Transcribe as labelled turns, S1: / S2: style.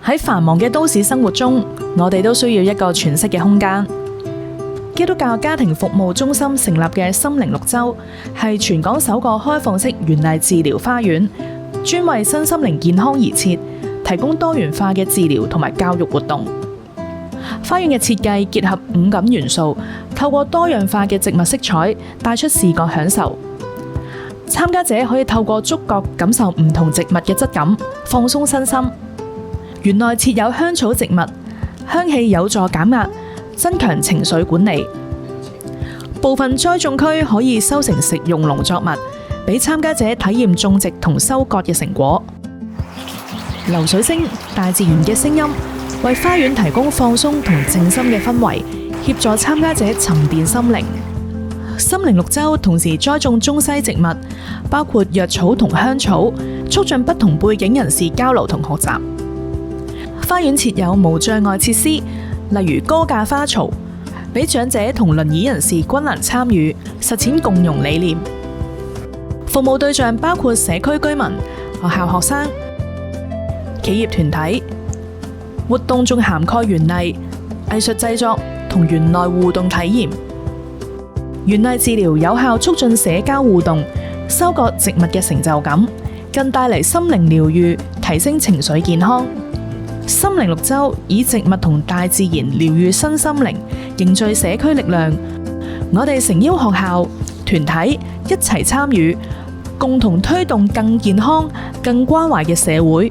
S1: 喺繁忙嘅都市生活中，我哋都需要一個喘息嘅空間。基督教家庭服務中心成立嘅心靈綠洲係全港首個開放式園藝治療花園，專為身心靈健康而設，提供多元化嘅治療同埋教育活動。花園嘅設計結合五感元素，透過多樣化嘅植物色彩，帶出視覺享受。參加者可以透過觸覺感受唔同植物嘅質感，放鬆身心。園內設有香草植物，香氣有助減壓，增強情緒管理。部分栽種區可以收成食用農作物，俾參加者體驗種植同收割嘅成果。流水聲、大自然嘅聲音，為花園提供放鬆同靜心嘅氛圍，協助參加者沉澱心靈。心靈綠洲同時栽種中西植物，包括藥草同香草，促進不同背景人士交流同學習。花園設有無障礙設施，例如高架花槽，俾長者同輪椅人士均能參與，實踐共融理念。服務對象包括社區居民、學校學生、企業團體。活動仲涵蓋園藝、藝術製作同園內互動體驗。園藝治療有效促進社交互動，收割植物嘅成就感，更帶嚟心靈療癒，提升情緒健康。心靈綠洲以植物同大自然療癒身心靈，凝聚社區力量。我哋誠邀學校、團體一齊參與，共同推動更健康、更關懷嘅社會。